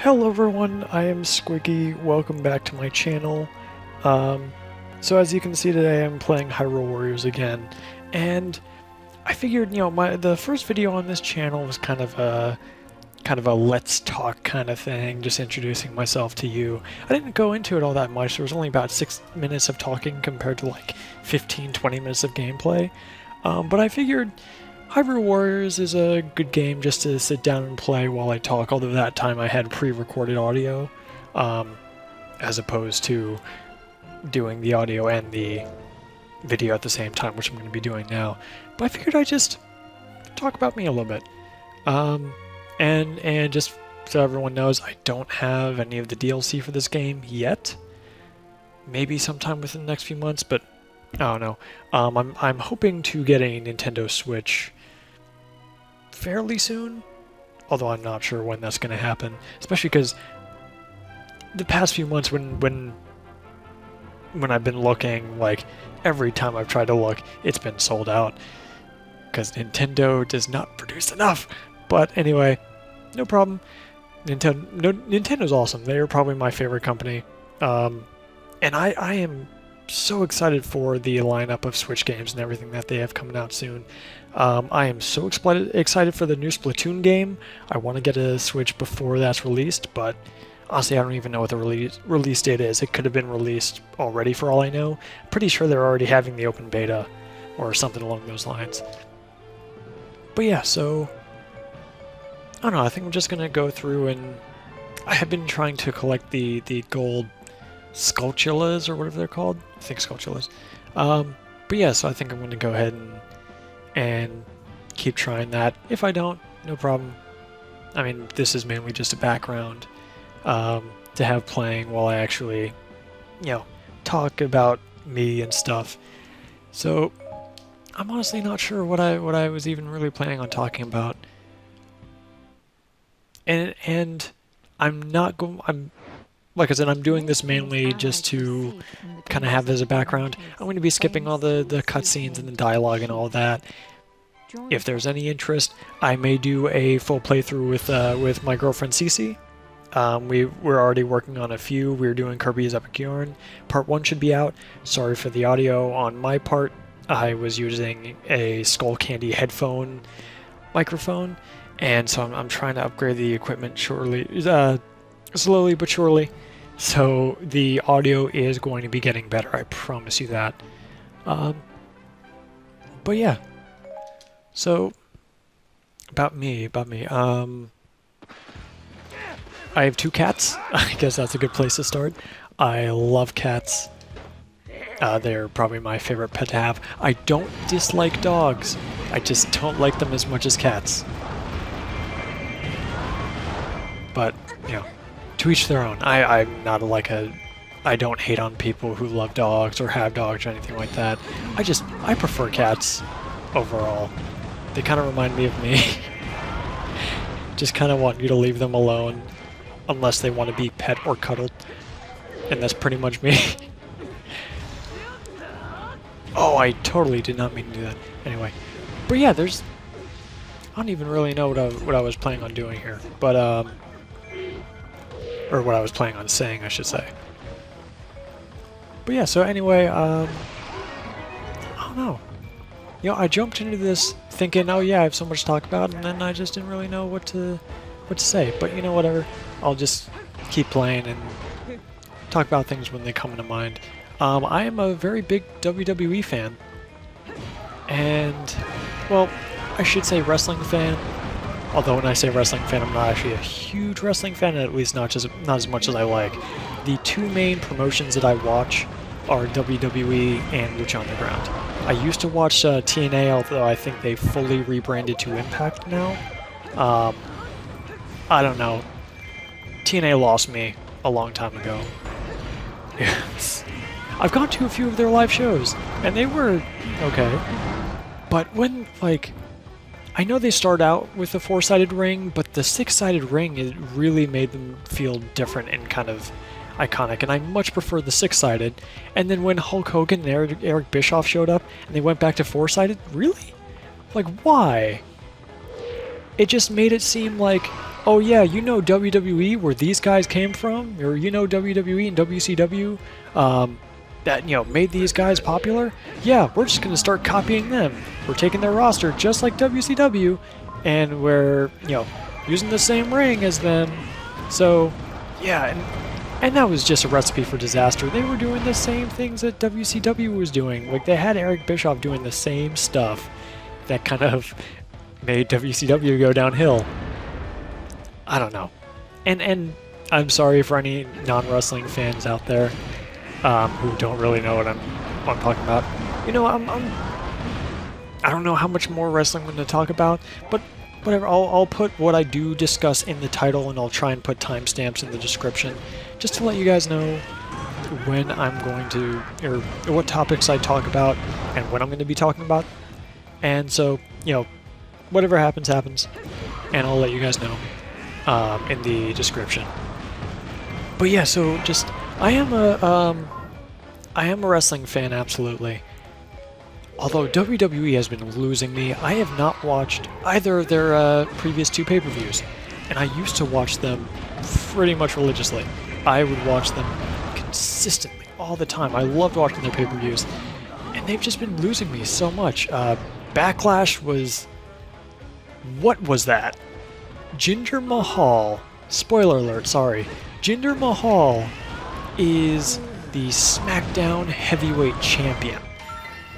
Hello everyone, I am Squiggy, welcome back to my channel. So as you can see today I'm playing Hyrule Warriors again, and I figured, the first video on this channel was kind of a let's talk kind of thing, just introducing myself to you. I didn't go into it all that much, there was only about 6 minutes of talking compared to like 15-20 minutes of gameplay, but I figured Hyrule Warriors is a good game just to sit down and play while I talk, although that time I had pre-recorded audio, as opposed to doing the audio and the video at the same time, which I'm going to be doing now. But I figured I'd just talk about me a little bit. And just so everyone knows, I don't have any of the DLC for this game yet. Maybe sometime within the next few months, but I don't know. I'm hoping to get a Nintendo Switch fairly soon, although I'm not sure when that's going to happen, especially because the past few months when I've been looking, like every time I've tried to look, it's been sold out because Nintendo does not produce enough. But anyway, no problem. Nintendo's awesome. They're probably my favorite company, and I am so excited for the lineup of Switch games and everything that they have coming out soon. I am so excited for the new Splatoon game. I want to get a Switch before that's released, but honestly I don't even know what the release date is. It could have been released already for all I know. Pretty sure they're already having the open beta or something along those lines. But yeah, so I don't know, I think I'm just gonna go through, and I have been trying to collect the gold Skulltulas, or whatever they're called. I think Skulltulas. But yeah, so I think I'm going to go ahead and keep trying that. If I don't, no problem. I mean, this is mainly just a background to have playing while I actually, talk about me and stuff. So I'm honestly not sure what I was even really planning on talking about. And like I said, I'm doing this mainly just to kind of have as a background. I'm going to be skipping all the cutscenes and the dialogue and all that. If there's any interest, I may do a full playthrough with my girlfriend Cece. We're already working on a few. We're doing Kirby's Epic Yarn. Part 1 should be out. Sorry for the audio on my part. I was using a Skull Candy headphone microphone, and so I'm trying to upgrade the equipment slowly but surely. So the audio is going to be getting better, I promise you that. But yeah. So about me. I have 2 cats. I guess that's a good place to start. I love cats. They're probably my favorite pet to have. I don't dislike dogs. I just don't like them as much as cats. But, to each their own. I'm not I don't hate on people who love dogs or have dogs or anything like that. I prefer cats overall. They kind of remind me of me. Just kind of want you to leave them alone unless they want to be pet or cuddled. And that's pretty much me. Oh, I totally did not mean to do that. Anyway. But yeah, I don't even really know what I was planning on doing here. But, or what I was planning on saying, I should say. But yeah, so anyway, I don't know. I jumped into this thinking, oh yeah, I have so much to talk about, and then I just didn't really know what to say. But whatever. I'll just keep playing and talk about things when they come into mind. I am a very big WWE fan. And, well, I should say wrestling fan. Although when I say wrestling fan, I'm not actually a huge wrestling fan, at least not as much as I like. The 2 main promotions that I watch are WWE and Lucha Underground. I used to watch TNA, although I think they fully rebranded to Impact now. I don't know. TNA lost me a long time ago. Yes. I've gone to a few of their live shows, and they were okay. But when, I know they start out with a 4-sided ring, but the 6-sided ring, it really made them feel different and kind of iconic, and I much prefer the 6-sided. And then when Hulk Hogan and Eric Bischoff showed up, and they went back to 4-sided, really? Why? It just made it seem like oh yeah, you know WWE, where these guys came from, or you know WWE and WCW, that, you know, made these guys popular? Yeah, we're just gonna start copying them. We're taking their roster just like WCW, and we're, you know, using the same ring as them. So, yeah, and that was just a recipe for disaster. They were doing the same things that WCW was doing. Like, they had Eric Bischoff doing the same stuff that kind of made WCW go downhill. I don't know. And I'm sorry for any non-wrestling fans out there who don't really know what I'm talking about. You know, I don't know how much more wrestling I'm going to talk about, but whatever. I'll put what I do discuss in the title, and I'll try and put timestamps in the description, just to let you guys know when I'm going to, or what topics I talk about, and when I'm going to be talking about. And so, you know, whatever happens, happens, and I'll let you guys know in the description. But yeah, so just I am a wrestling fan, absolutely. Although WWE has been losing me, I have not watched either of their previous 2 pay-per-views, and I used to watch them pretty much religiously. I would watch them consistently all the time. I loved watching their pay-per-views, and they've just been losing me so much. Backlash was... what was that? Jinder Mahal, spoiler alert, sorry. Jinder Mahal is the SmackDown Heavyweight Champion.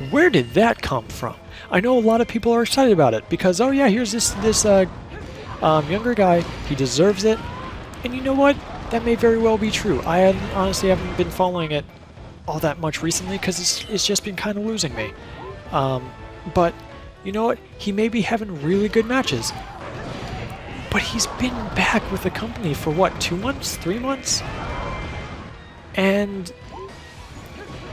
Where did that come from? I know a lot of people are excited about it because, oh yeah, here's this younger guy. He deserves it. And you know what? That may very well be true. I honestly haven't been following it all that much recently because it's just been kind of losing me. But you know what? He may be having really good matches. But he's been back with the company for what, 2 months? 3 months? And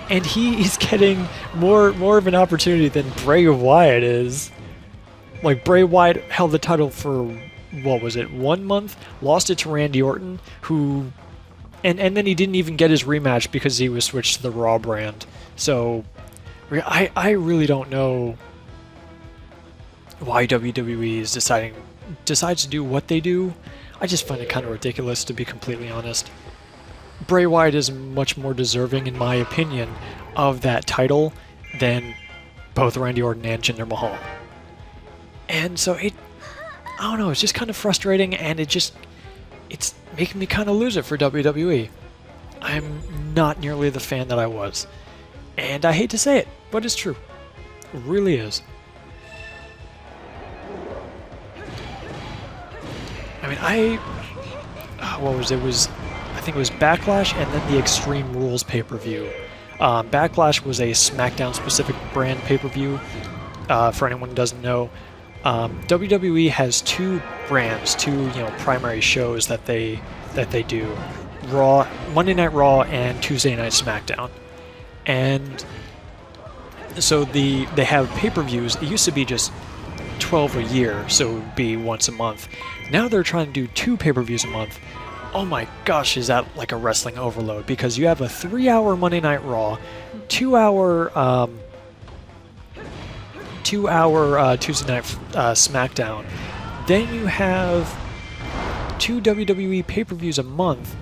he is getting more of an opportunity than Bray Wyatt is. Like, Bray Wyatt held the title for, what was it, 1 month? Lost it to Randy Orton, who... And then he didn't even get his rematch because he was switched to the Raw brand. So, I really don't know why WWE decides to do what they do. I just find it kind of ridiculous, to be completely honest. Bray Wyatt is much more deserving, in my opinion, of that title than both Randy Orton and Jinder Mahal. And so I don't know, it's just kind of frustrating, and it's making me kind of lose it for WWE. I'm not nearly the fan that I was. And I hate to say it, but it's true. It really is. I mean, I think it was Backlash and then the Extreme Rules pay-per-view. Backlash was a SmackDown-specific brand pay-per-view. For anyone who doesn't know, WWE has 2 brands, 2 primary shows that they do: Raw, Monday Night Raw, and Tuesday Night SmackDown. And so they have pay-per-views. It used to be just 12 a year, so it would be once a month. Now they're trying to do 2 pay-per-views a month. Oh my gosh, is that like a wrestling overload? Because you have a 3-hour Monday Night Raw, 2-hour Tuesday Night SmackDown. Then you have 2 WWE pay-per-views a month,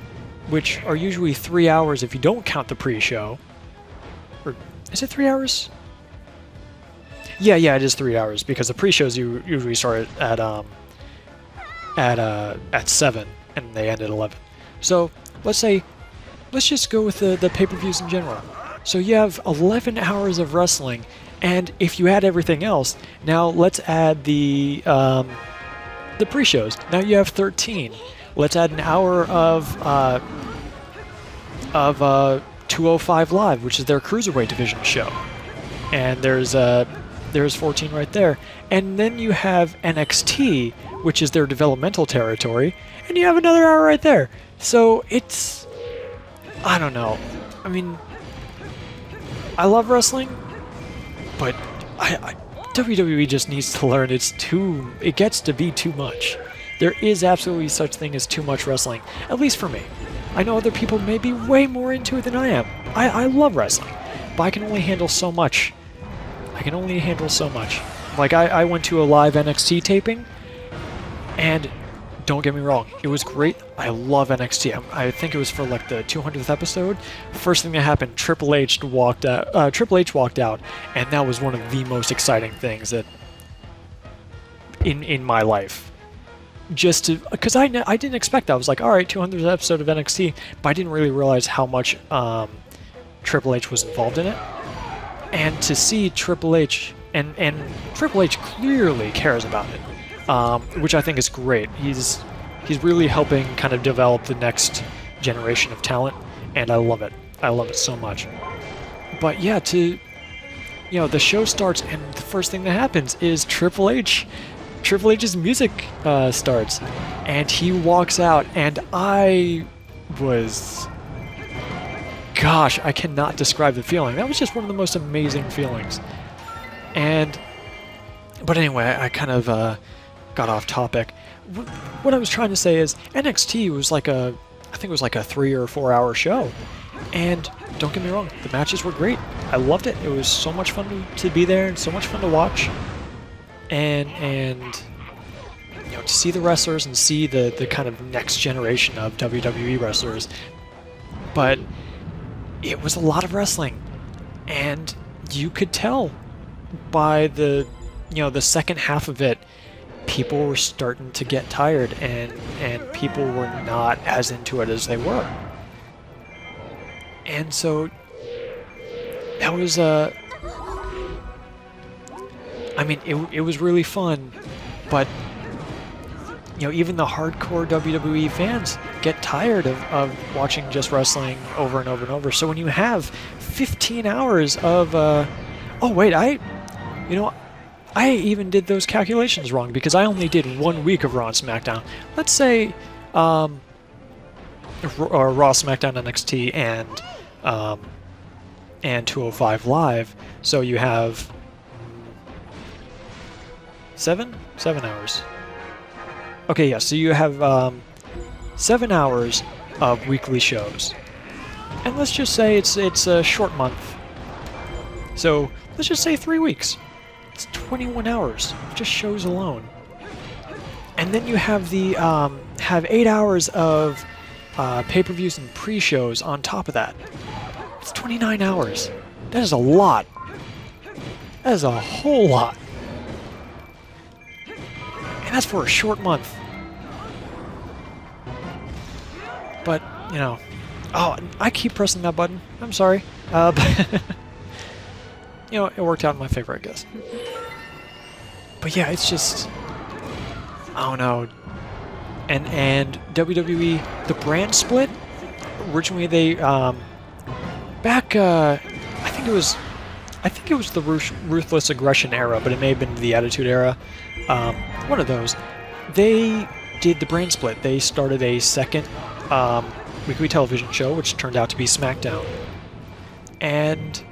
which are usually 3 hours if you don't count the pre-show. Or is it 3 hours? Yeah, it is 3 hours because the pre-shows usually start at 7 and they end at 11. So let's just go with the pay-per-views in general. So you have 11 hours of wrestling, and if you add everything else, now let's add the pre-shows. Now you have 13. Let's add an hour of 205 Live, which is their Cruiserweight division show. And there's 14 right there. And then you have NXT, which is their developmental territory, and you have another hour right there. So it's... I don't know. I mean, I love wrestling, but WWE just needs to learn it gets to be too much. There is absolutely such thing as too much wrestling, at least for me. I know other people may be way more into it than I am. I love wrestling, but I can only handle so much. Like, I went to a live NXT taping, and Don't get me wrong, it was great. I love NXT. I think it was for like the 200th episode. First thing that happened, Triple H walked out. Triple H walked out, and that was one of the most exciting things that in my life. Just to, because I didn't expect that. I was like, all right, 200th episode of NXT, but I didn't really realize how much Triple H was involved in it. And to see Triple H, and Triple H clearly cares about it. Which I think is great. He's really helping kind of develop the next generation of talent, and I love it. I love it so much. But yeah, the show starts, and the first thing that happens is Triple H's music starts, and he walks out, and I was... Gosh, I cannot describe the feeling. That was just one of the most amazing feelings. But anyway, I kind of... got off topic. What I was trying to say is NXT was like I think it was like a 3 or 4 hour show. And don't get me wrong, the matches were great. I loved it. It was so much fun to be there and so much fun to watch. And to see the wrestlers and see the kind of next generation of WWE wrestlers. But it was a lot of wrestling. And you could tell by the second half of it, people were starting to get tired, and people were not as into it as they were. And so that was I mean, it was really fun, but even the hardcore WWE fans get tired of watching just wrestling over and over and over. So when you have 15 hours of oh wait, I even did those calculations wrong, because I only did 1 week of Raw and SmackDown. Let's say Raw, SmackDown, NXT, and 205 Live. So you have 7 hours. Okay, yeah. So you have 7 hours of weekly shows, and let's just say it's a short month. So let's just say 3 weeks. It's 21 hours, just shows alone. And then you have the have 8 hours of pay-per-views and pre-shows on top of that. It's 29 hours. That is a lot. That is a whole lot. And that's for a short month. But, oh, I keep pressing that button. I'm sorry. It worked out in my favor, I guess. But yeah, it's just... I don't know. And WWE, the brand split, originally they... back, I think it was the Ruthless Aggression era, but it may have been the Attitude era. One of those. They did the brand split. They started a second weekly television show, which turned out to be SmackDown. And...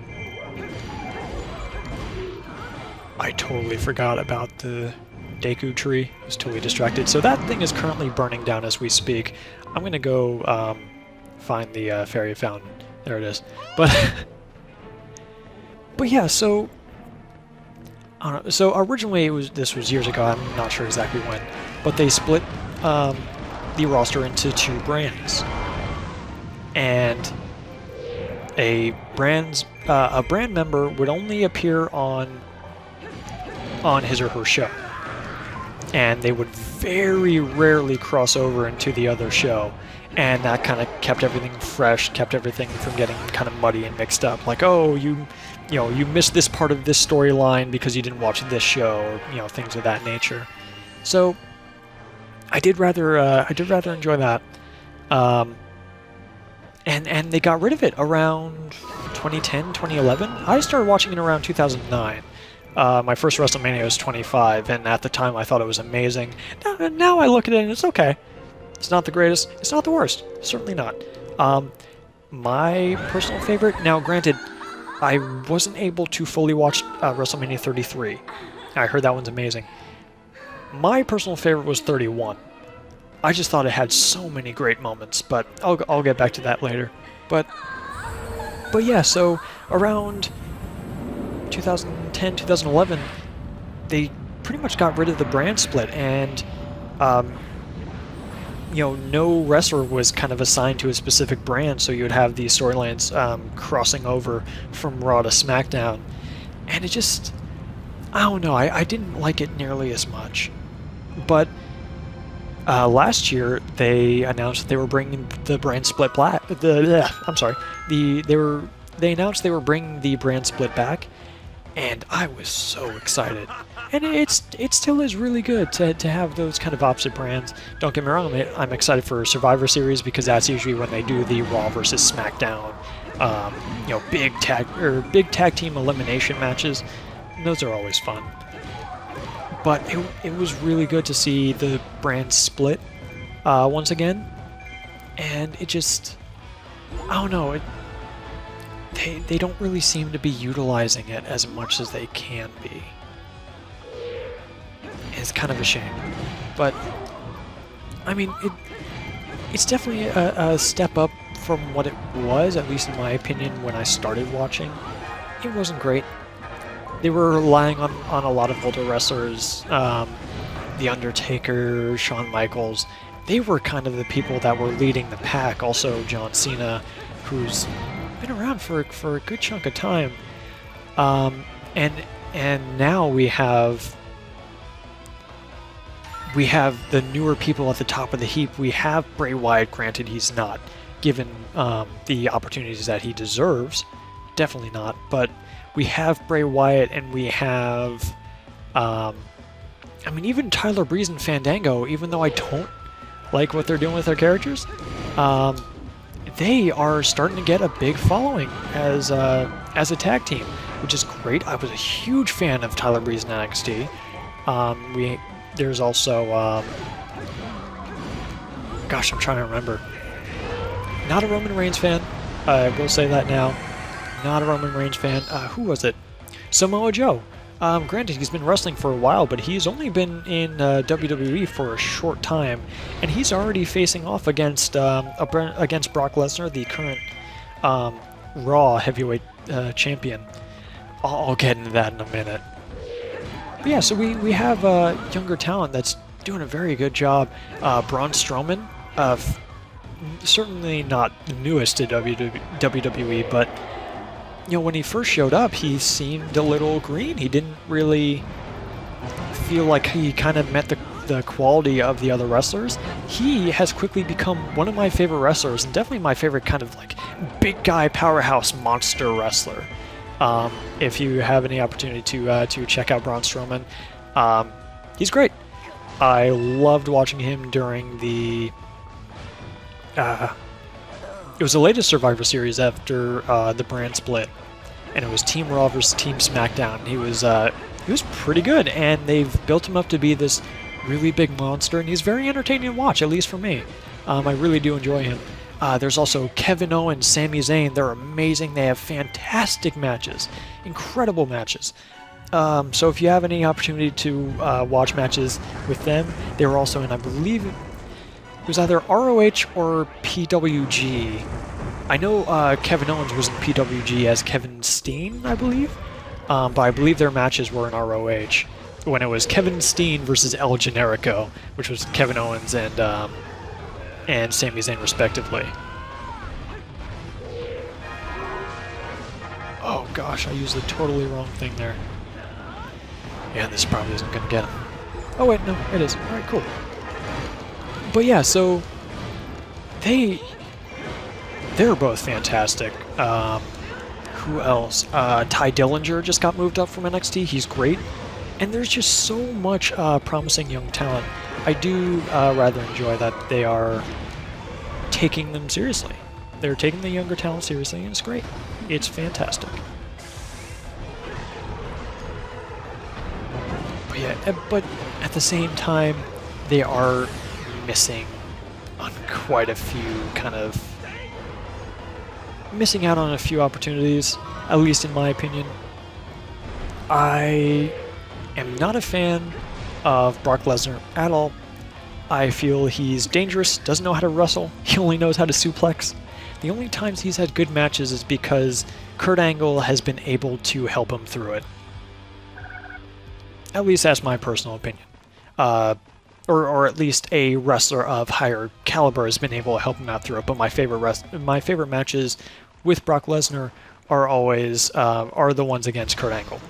I totally forgot about the Deku tree. I was totally distracted. So that thing is currently burning down as we speak. I'm going to go find the fairy fountain. There it is. But yeah, so I don't know. So originally this was years ago. I'm not sure exactly when, but they split the roster into 2 brands, and a brand member would only appear on his or her show, and they would very rarely cross over into the other show, and that kind of kept everything fresh, kept everything from getting kind of muddy and mixed up. Like, oh, you missed this part of this storyline because you didn't watch this show, or things of that nature. So I did rather enjoy that, and they got rid of it around 2010, 2011. I started watching it around 2009. My first WrestleMania was 25, and at the time I thought it was amazing. Now I look at it and it's okay. It's not the greatest. It's not the worst. Certainly not. My personal favorite... Now, granted, I wasn't able to fully watch WrestleMania 33. I heard that one's amazing. My personal favorite was 31. I just thought it had so many great moments, but I'll get back to that later. But yeah, so around 2010, 2011, they pretty much got rid of the brand split, and no wrestler was kind of assigned to a specific brand, so you would have these storylines crossing over from Raw to SmackDown, and it just, I don't know, I didn't like it nearly as much. But last year they announced that they were bringing the brand split back. They announced they were bringing the brand split back, and I was so excited. And it still is really good to have those kind of opposite brands. Don't get me wrong, I'm excited for Survivor Series because that's usually when they do the Raw versus SmackDown, big tag team elimination matches. And those are always fun. But it was really good to see the brand split once again, and it just, I don't know, they don't really seem to be utilizing it as much as they can be. It's kind of a shame, but I mean, it's definitely a step up from what it was, at least in my opinion, when I started watching. It wasn't great. They were relying on a lot of older wrestlers, The Undertaker, Shawn Michaels. They were kind of the people that were leading the pack. Also, John Cena, who's been around for a good chunk of time. And now we have the newer people at the top of the heap. We have Bray Wyatt. Granted, he's not given the opportunities that he deserves. Definitely not. But we have Bray Wyatt, and we have, even Tyler Breeze and Fandango, even though I don't like what they're doing with their characters, they are starting to get a big following as a tag team, which is great. I was a huge fan of Tyler Breeze in NXT. There's also, gosh, I'm trying to remember. Not a Roman Reigns fan. I will say that now. Not a Roman Reigns fan. Who was it? Samoa Joe. Granted, he's been wrestling for a while, but he's only been in WWE for a short time, and he's already facing off against Brock Lesnar, the current Raw heavyweight champion. I'll get into that in a minute. But yeah, so we have younger talent that's doing a very good job. Braun Strowman, certainly not the newest to WWE, but when he first showed up, he seemed a little green. He didn't really feel like he kind of met the quality of the other wrestlers. He has quickly become one of my favorite wrestlers, and definitely my favorite kind of like big guy powerhouse monster wrestler. If you have any opportunity to check out Braun Strowman, he's great. I loved watching him during the it was the latest Survivor Series after the brand split, and it was Team Raw versus Team SmackDown. He was pretty good, and they've built him up to be this really big monster, and he's very entertaining to watch, at least for me. I really do enjoy him. There's also Kevin Owens, Sami Zayn. They're amazing. They have fantastic matches, incredible matches. So if you have any opportunity to watch matches with them, they were also in, I believe, it was either ROH or PWG. I know Kevin Owens was in PWG as Kevin Steen, I believe. But I believe their matches were in ROH when it was Kevin Steen versus El Generico, which was Kevin Owens and Sami Zayn respectively. Oh gosh, I used the totally wrong thing there. Yeah, this probably isn't going to get him. Oh wait, no, it is. Alright, cool. But yeah, so they're both fantastic. Who else? Ty Dillinger just got moved up from NXT. He's great. And there's just so much promising young talent. I do rather enjoy that they are taking them seriously. They're taking the younger talent seriously, and it's great. It's fantastic. But yeah, but at the same time, they are missing on quite a few missing out on a few opportunities, at least in my opinion. I am not a fan of Brock Lesnar at all. I feel he's dangerous, doesn't know how to wrestle, he only knows how to suplex. The only times he's had good matches is because Kurt Angle has been able to help him through it. At least that's my personal opinion. or at least a wrestler of higher caliber has been able to help him out through it. But my favorite matches with Brock Lesnar are always are the ones against Kurt Angle.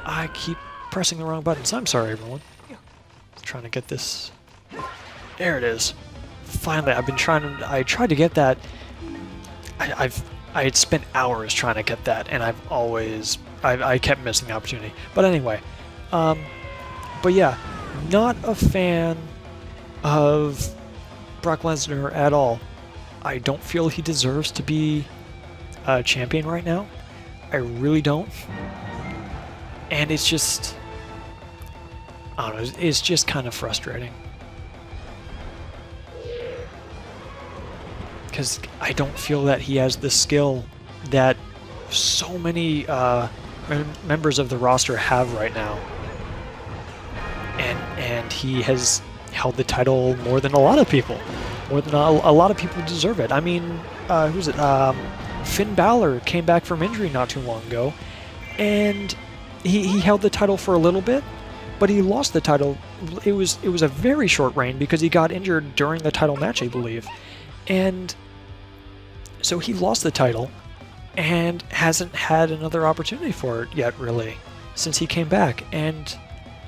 I keep pressing the wrong buttons. I'm sorry, everyone. Trying to get this. There it is. Finally, I tried to get that. I had spent hours trying to get that, and I kept missing the opportunity. But anyway, but yeah, not a fan of Brock Lesnar at all. I don't feel he deserves to be a champion right now. I really don't. And it's just, I don't know, it's just kind of frustrating. Because I don't feel that he has the skill that so many members of the roster have right now. And he has held the title more than a lot of people. More than a lot of people deserve it. I mean, who's it? Finn Balor came back from injury not too long ago, and he held the title for a little bit, but he lost the title. It was a very short reign because he got injured during the title match, I believe, and so he lost the title and hasn't had another opportunity for it yet, really, since he came back. And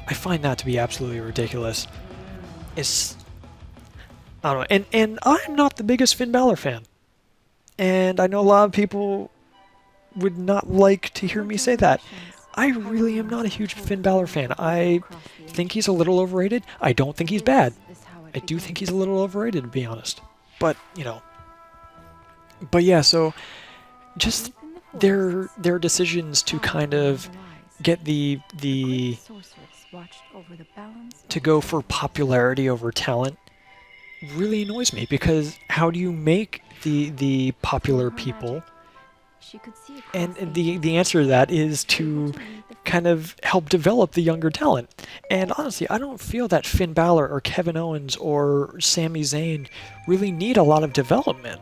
I find that to be absolutely ridiculous. I don't know, and I'm not the biggest Finn Balor fan, and I know a lot of people would not like to hear me say that. I really am not a huge Finn Balor fan. I think he's a little overrated. I don't think he's bad. I do think he's a little overrated, to be honest. But, you know. But yeah, so just their decisions to kind of get the to go for popularity over talent really annoys me, because how do you make the popular people? And the answer to that is to kind of help develop the younger talent. And honestly, I don't feel that Finn Balor or Kevin Owens or Sami Zayn really need a lot of development.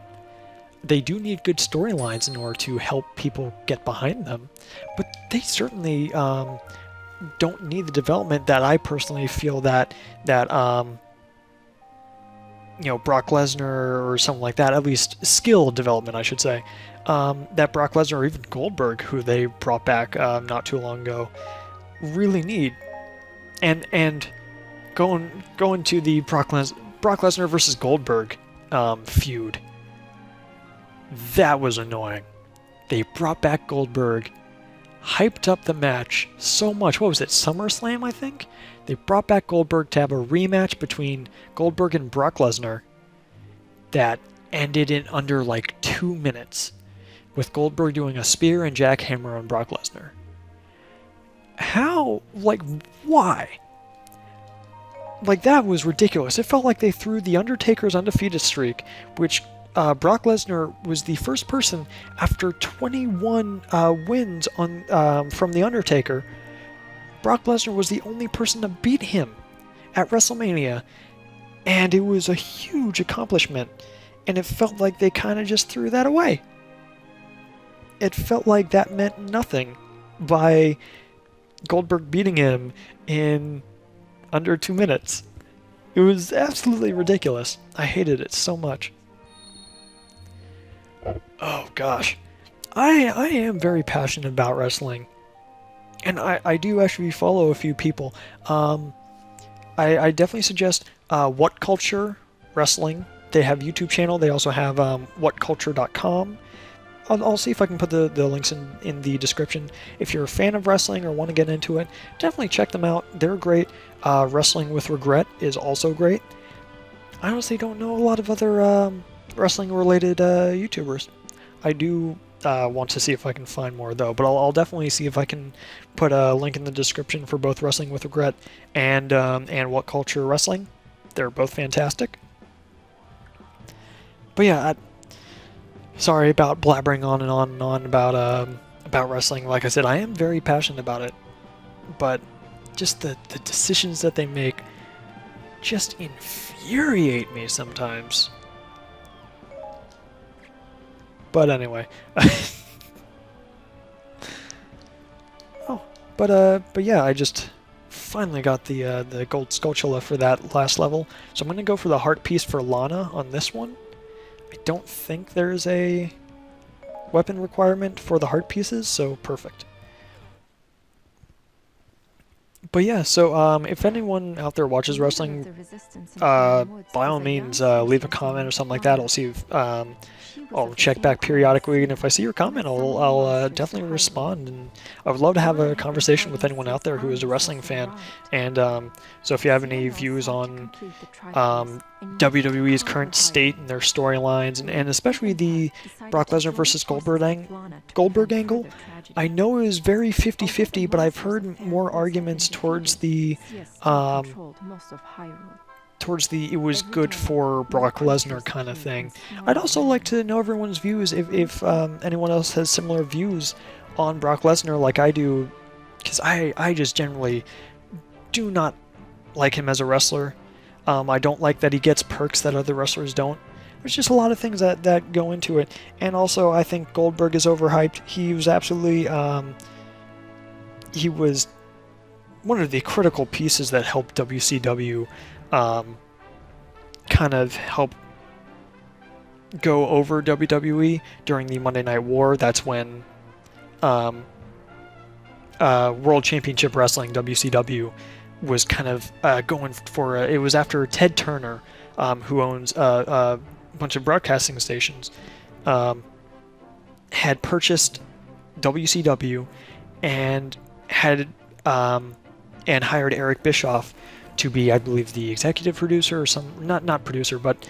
They do need good storylines in order to help people get behind them, but they certainly don't need the development that I personally feel that you know, Brock Lesnar or something like that, at least skill development, I should say, that Brock Lesnar or even Goldberg, who they brought back not too long ago, really need. And going to the Brock Lesnar versus Goldberg feud, that was annoying. They brought back Goldberg, hyped up the match so much. What was it, SummerSlam, I think? They brought back Goldberg to have a rematch between Goldberg and Brock Lesnar that ended in under like 2 minutes, with Goldberg doing a spear and jackhammer on Brock Lesnar. How? Like, why? Like, that was ridiculous. It felt like they threw The Undertaker's undefeated streak, which Brock Lesnar was the first person after 21 wins on from The Undertaker. Brock Lesnar was the only person to beat him at WrestleMania, and it was a huge accomplishment, and it felt like they kind of just threw that away. It felt like that meant nothing by Goldberg beating him in under 2 minutes. It was absolutely ridiculous. I hated it so much. Oh gosh. I am very passionate about wrestling. And I do actually follow a few people. I definitely suggest What Culture Wrestling. They have a YouTube channel. They also have whatculture.com. I'll see if I can put the links in the description. If you're a fan of wrestling or want to get into it, definitely check them out. They're great. Wrestling with Regret is also great. I honestly don't know a lot of other wrestling-related YouTubers. I do want to see if I can find more, though, but I'll definitely see if I can put a link in the description for both Wrestling with Regret and What Culture Wrestling. They're both fantastic. But yeah, sorry about blabbering on and on and on about wrestling. Like I said, I am very passionate about it, but just the decisions that they make just infuriate me sometimes. But anyway. But yeah, I just finally got the gold Skulltula for that last level. So I'm going to go for the heart piece for Lana on this one. I don't think there's a weapon requirement for the heart pieces, so perfect. But yeah, so if anyone out there watches wrestling, by all means leave a comment or something like that. I'll see if I'll check back periodically, and if I see your comment, I'll definitely respond. And I would love to have a conversation with anyone out there who is a wrestling fan. And so if you have any views on WWE's current state and their storylines, and especially the Brock Lesnar versus Goldberg angle, I know it was very 50-50, but I've heard more arguments towards the it was good for Brock Lesnar kind of thing. I'd also like to know everyone's views if anyone else has similar views on Brock Lesnar like I do, because I just generally do not like him as a wrestler. I don't like that he gets perks that other wrestlers don't. There's just a lot of things that go into it. And also, I think Goldberg is overhyped. He was absolutely... he was one of the critical pieces that helped WCW kind of help go over WWE during the Monday Night War. That's when World Championship Wrestling, WCW, was kind of going for... it was after Ted Turner, who owns a bunch of broadcasting stations, had purchased WCW and had and hired Eric Bischoff to be, I believe, the executive producer or some not producer, but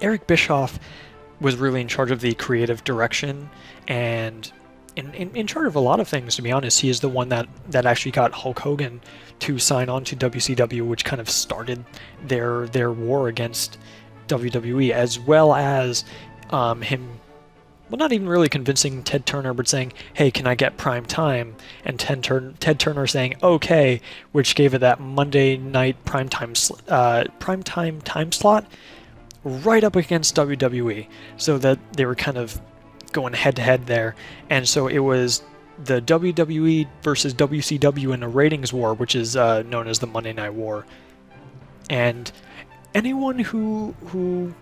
Eric Bischoff was really in charge of the creative direction and in charge of a lot of things, to be honest. He is the one that actually got Hulk Hogan to sign on to WCW, which kind of started their war against WWE, as well as him, well, not even really convincing Ted Turner, but saying, hey, can I get prime time? And Ted Turner saying, okay, which gave it that Monday night primetime time slot right up against WWE, so that they were kind of going head-to-head there. And so it was the WWE versus WCW in a ratings war, which is known as the Monday Night War. And anyone who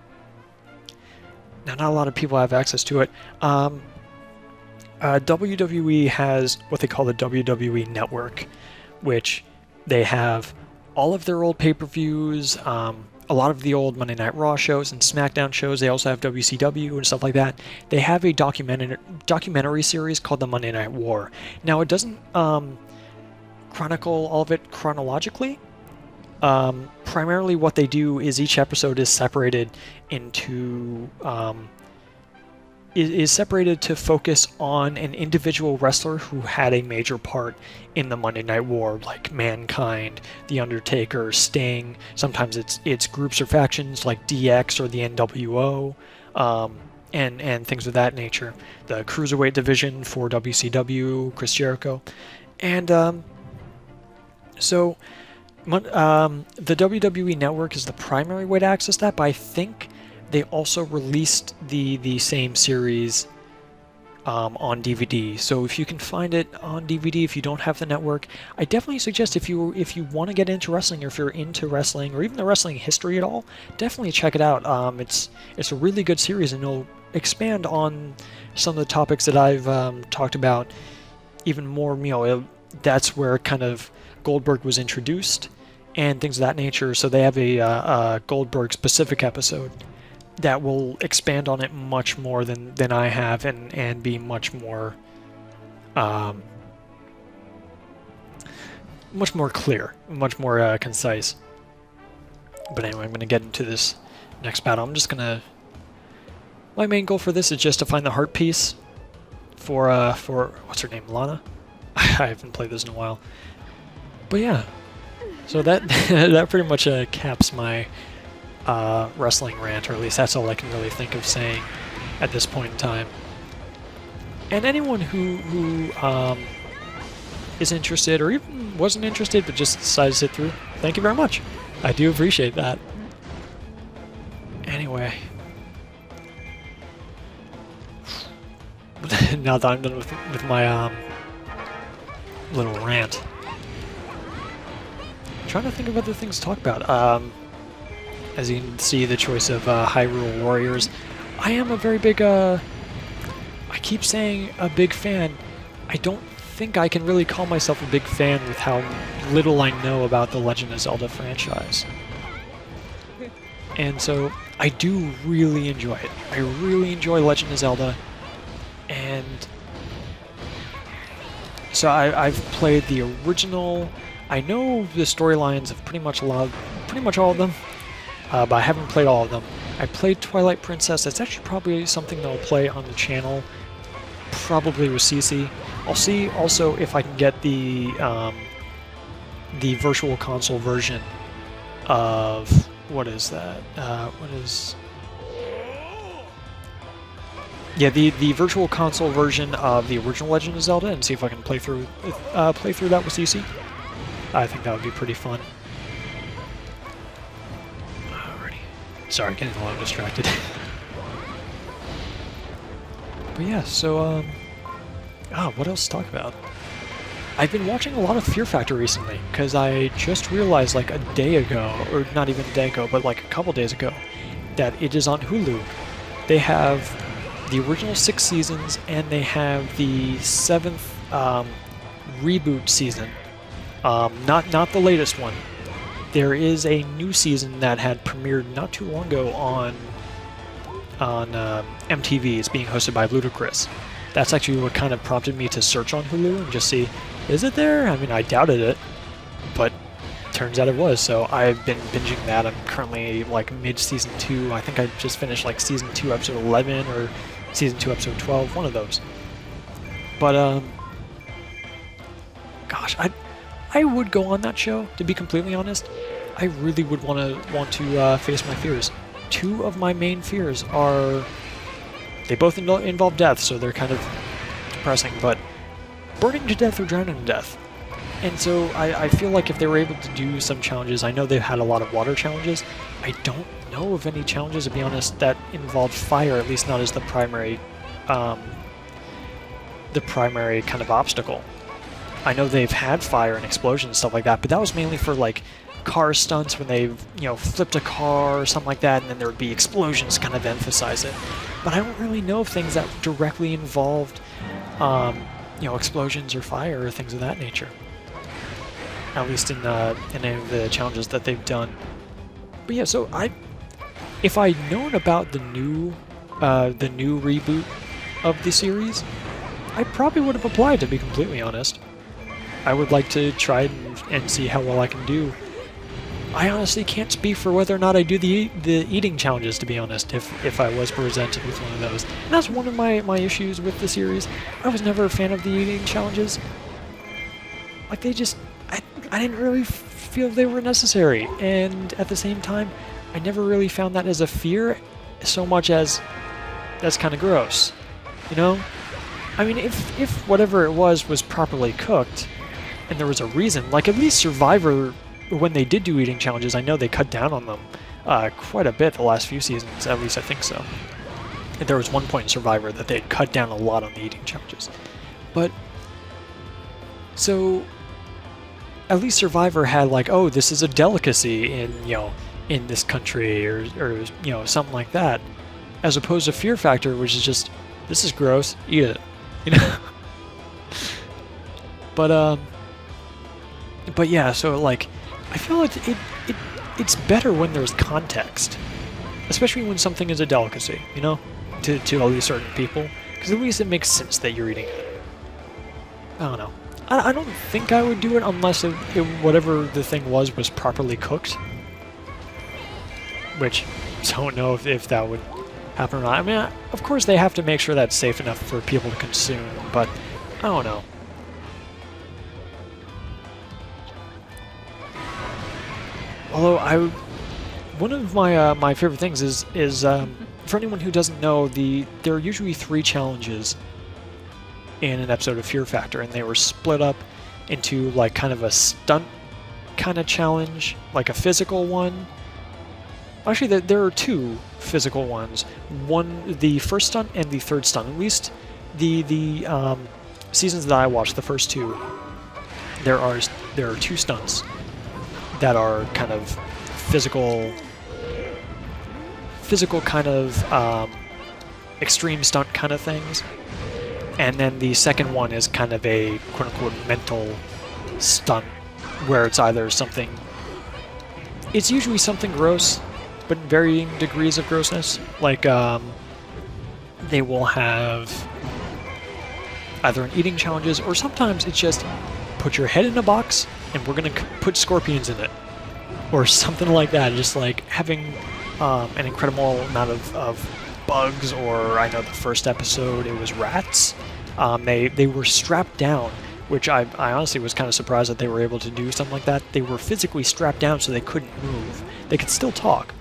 now, not a lot of people have access to it. WWE has what they call the WWE Network, which they have all of their old pay-per-views, a lot of the old Monday Night Raw shows and SmackDown shows. They also have WCW and stuff like that. They have a documentary series called The Monday Night War. Now, it doesn't chronicle all of it chronologically. Primarily what they do is each episode is separated into... is separated to focus on an individual wrestler who had a major part in the Monday Night War, like Mankind, The Undertaker, Sting. Sometimes it's groups or factions like DX or the NWO, and things of that nature. The Cruiserweight division for WCW, Chris Jericho. And so the WWE Network is the primary way to access that, but I think they also released the same series on DVD. So if you can find it on DVD, if you don't have the network, I definitely suggest if you want to get into wrestling, or if you're into wrestling, or even the wrestling history at all, definitely check it out. It's a really good series, and it'll expand on some of the topics that I've talked about even more. That's where kind of Goldberg was introduced and things of that nature. So they have a Goldberg specific episode that will expand on it much more than I have, and be much more clear, much more concise. But anyway, I'm going to get into this next battle. My main goal for this is just to find the heart piece for what's her name, Lana? I haven't played this in a while. But yeah, so that that pretty much caps my wrestling rant, or at least that's all I can really think of saying at this point in time. And anyone who is interested, or even wasn't interested but just decided to sit through, thank you very much. I do appreciate that. Anyway, now that I'm done with my little rant. I'm trying to think of other things to talk about. As you can see, the choice of Hyrule Warriors. I am a very big, I keep saying a big fan. I don't think I can really call myself a big fan with how little I know about the Legend of Zelda franchise. And so I do really enjoy it. I really enjoy Legend of Zelda. And so I've played the original. I know the storylines of pretty much all of them, but I haven't played all of them. I played Twilight Princess. That's actually probably something that I'll play on the channel, probably with CC. I'll see also if I can get the Virtual Console version of, what is that? Yeah, the Virtual Console version of the original Legend of Zelda, and see if I can play through that with CC. I think that would be pretty fun. Alrighty. Sorry, getting a little distracted. But yeah, so what else to talk about? I've been watching a lot of Fear Factor recently, because I just realized like a day ago, or not even a day ago, but like a couple days ago, that it is on Hulu. They have the original 6 seasons, and they have the 7th reboot season. Not the latest one. There is a new season that had premiered not too long ago on MTV. It's being hosted by Ludacris. That's actually what kind of prompted me to search on Hulu and just see, is it there? I mean, I doubted it, but turns out it was. So I've been binging that. I'm currently like mid-season 2. I think I just finished like season 2, episode 11, or season 2, episode 12, one of those. But gosh, I would go on that show, to be completely honest. I really would want to face my fears. 2 of my main fears are, they both involve death, so they're kind of depressing, but burning to death or drowning to death. And so I feel like if they were able to do some challenges, I know they've had a lot of water challenges. I don't know of any challenges, to be honest, that involved fire, at least not as the primary kind of obstacle. I know they've had fire and explosions and stuff like that, but that was mainly for like car stunts when they've, flipped a car or something like that, and then there would be explosions to kind of emphasize it. But I don't really know of things that directly involved, explosions or fire or things of that nature. At least in any of the challenges that they've done. But yeah, so if I'd known about the new reboot of the series, I probably would have applied, to be completely honest. I would like to try and see how well I can do. I honestly can't speak for whether or not I do the eating challenges, to be honest, if I was presented with one of those. And that's one of my issues with the series. I was never a fan of the eating challenges. Like, they just, I didn't really feel they were necessary. And at the same time, I never really found that as a fear so much as that's kind of gross, I mean, if whatever it was properly cooked, and there was a reason, like at least Survivor, when they did do eating challenges, I know they cut down on them quite a bit the last few seasons, at least I think so. And there was one point in Survivor that they had cut down a lot on the eating challenges. But, so, at least Survivor had like, oh, this is a delicacy in this country, or something like that, as opposed to Fear Factor, which is just, this is gross, eat it, But yeah, so like, I feel like it's better when there's context, especially when something is a delicacy, to at least certain people, because at least it makes sense that you're eating it. I don't know. I don't think I would do it unless whatever the thing was properly cooked, which I don't know if that would happen or not. I mean, of course they have to make sure that's safe enough for people to consume, but I don't know. Although one of my favorite things is for anyone who doesn't know, there are usually 3 challenges in an episode of Fear Factor, and they were split up into like kind of a stunt kind of challenge, like a physical one. Actually, there are 2 physical ones. One, the first stunt and the third stunt. At least the seasons that I watched, the first 2. there are two stunts that are kind of physical kind of extreme stunt kind of things, and then the second one is kind of a quote-unquote mental stunt, where it's either something, it's usually something gross, but in varying degrees of grossness. Like, they will have either an eating challenges, or sometimes it's just put your head in a box and we're gonna put scorpions in it, or something like that. Just like having an incredible amount of bugs, or I know the first episode it was rats. They were strapped down, which I honestly was kind of surprised that they were able to do something like that. They were physically strapped down so they couldn't move. They could still talk.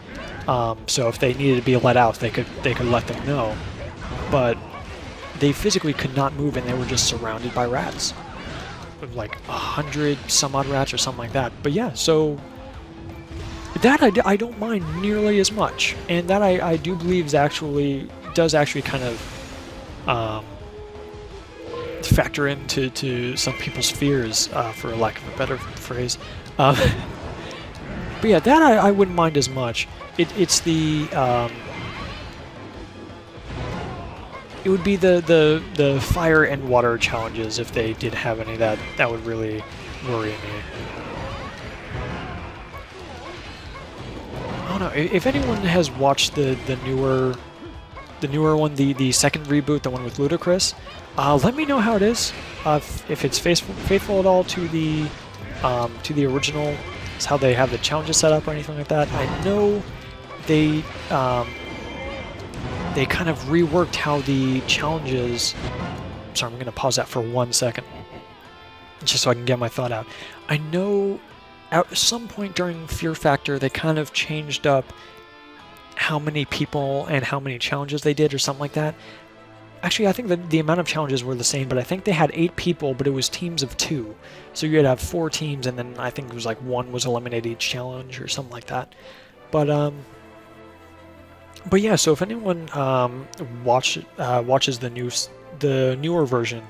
So if they needed to be let out, they could let them know. But they physically could not move, and they were just surrounded by rats. Like 100 some odd rats or something like that. But yeah, so that I don't mind nearly as much, and that I do believe does actually kind of factor into some people's fears, for lack of a better phrase. But yeah, that I wouldn't mind as much. It's the it would be the fire and water challenges, if they did have any, that would really worry me. I don't know if anyone has watched the newer one, the second reboot, the one with Ludacris. Let me know how it is. If it's faithful at all to the original, it's how they have the challenges set up or anything like that. I know they kind of reworked how the challenges. Sorry, I'm going to pause that for 1 second, just so I can get my thought out. I know at some point during Fear Factor, they kind of changed up how many people and how many challenges they did, or something like that. Actually, I think that the amount of challenges were the same, but I think they had 8 people, but it was teams of 2. So you'd have 4 teams, and then I think it was like 1 was eliminated each challenge or something like that. But yeah, so if anyone watches the newer version,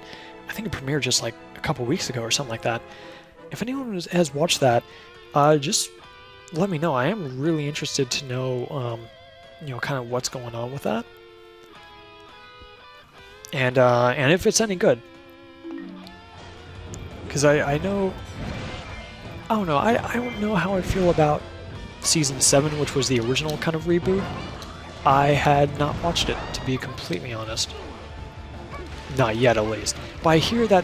I think it premiered just like a couple weeks ago or something like that. If anyone has watched that, just let me know. I am really interested to know, kind of what's going on with that, and if it's any good. Because I know, I don't know. I don't know how I feel about Season 7, which was the original kind of reboot. I had not watched it, to be completely honest. Not yet, at least. But I hear that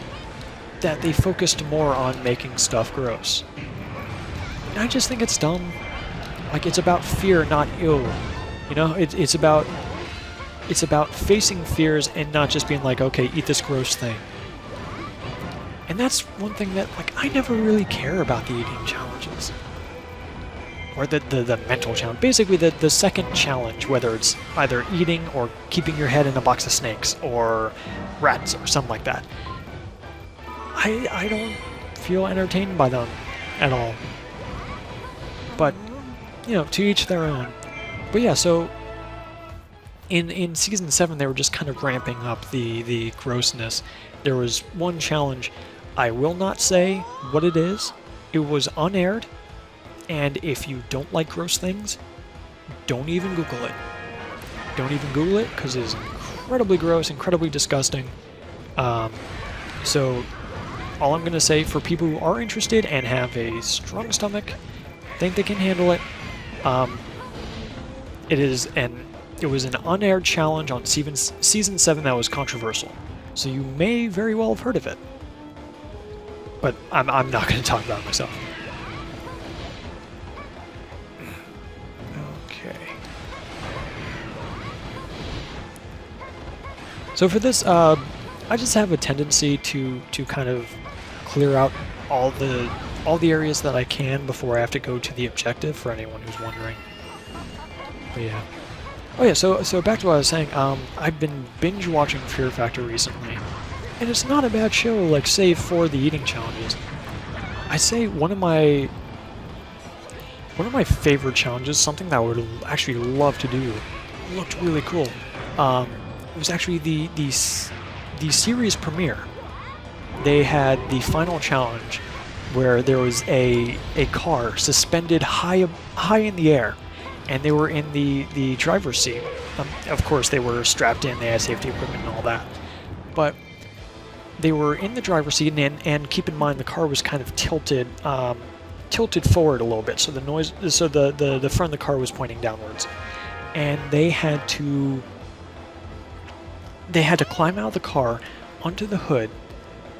they focused more on making stuff gross. And I just think it's dumb. Like, it's about fear, not ill. You know, it's about facing fears and not just being like, okay, eat this gross thing. And that's one thing that, like, I never really care about the eating challenges. Or the mental challenge. Basically, the second challenge, whether it's either eating or keeping your head in a box of snakes or rats or something like that. I don't feel entertained by them at all. But, to each their own. But yeah, so in Season 7, they were just kind of ramping up the grossness. There was one challenge, I will not say what it is. It was unaired. And if you don't like gross things, don't even Google it. Don't even Google it, because it is incredibly gross, incredibly disgusting. So all I'm going to say, for people who are interested and have a strong stomach, think they can handle it, it was an unaired challenge on Season 7 that was controversial. So you may very well have heard of it. But I'm not going to talk about it myself. So for this, I just have a tendency to kind of clear out all the areas that I can before I have to go to the objective, for anyone who's wondering. But yeah. Oh yeah, so back to what I was saying, I've been binge watching Fear Factor recently, and it's not a bad show, like, save for the eating challenges. I say one of my favorite challenges, something that I would actually love to do, looked really cool. It was actually the series premiere. They had the final challenge, where there was a car suspended high in the air, and they were in the driver's seat. Of course, they were strapped in, they had safety equipment and all that, but they were in the driver's seat, and keep in mind the car was kind of tilted forward a little bit, so the front of the car was pointing downwards, and they had to climb out of the car onto the hood,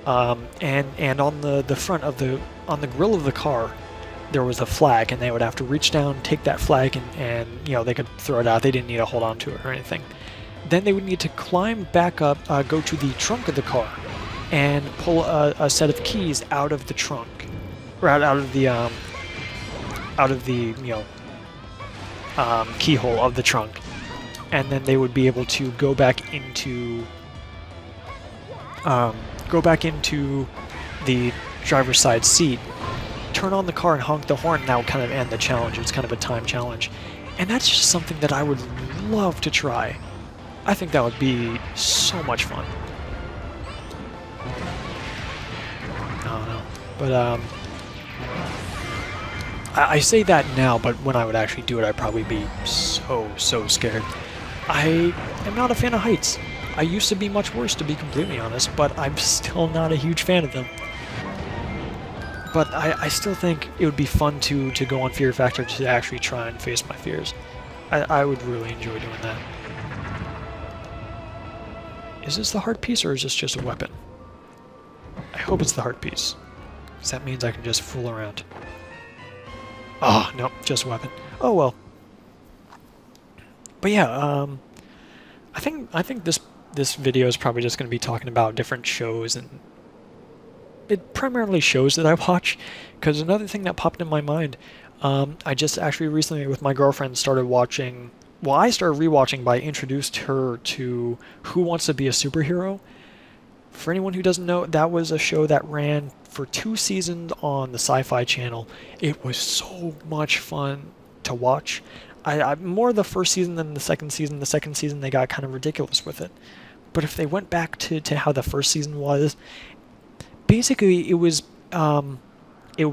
and on the front of on the grill of the car there was a flag, and they would have to reach down, take that flag, and they could throw it out. They didn't need to hold on to it or anything. Then they would need to climb back up, go to the trunk of the car, and pull a set of keys out of the trunk, or out of the keyhole of the trunk, and then they would be able to go back into the driver's side seat, turn on the car and honk the horn, and that would kind of end the challenge. It's kind of a time challenge, and that's just something that I would love to try. I think that would be so much fun. I don't know, but I say that now, but when I would actually do it, I'd probably be so scared. I am not a fan of heights. I used to be much worse, to be completely honest, but I'm still not a huge fan of them. But I still think it would be fun to go on Fear Factor to actually try and face my fears. I would really enjoy doing that. Is this the heart piece, or is this just a weapon? I hope it's the heart piece, because that means I can just fool around. Oh, no, just a weapon. Oh well. But yeah, I think this video is probably just going to be talking about different shows, and it primarily shows that I watch, because another thing that popped in my mind, I just actually recently with my girlfriend started watching, well, I started rewatching, but I introduced her to Who Wants to Be a Superhero. For anyone who doesn't know, that was a show that ran for 2 seasons on the Sci-Fi Channel. It was so much fun to watch. I more the first season than the second season. The second season they got kind of ridiculous with it. But if they went back to how the first season was, basically it was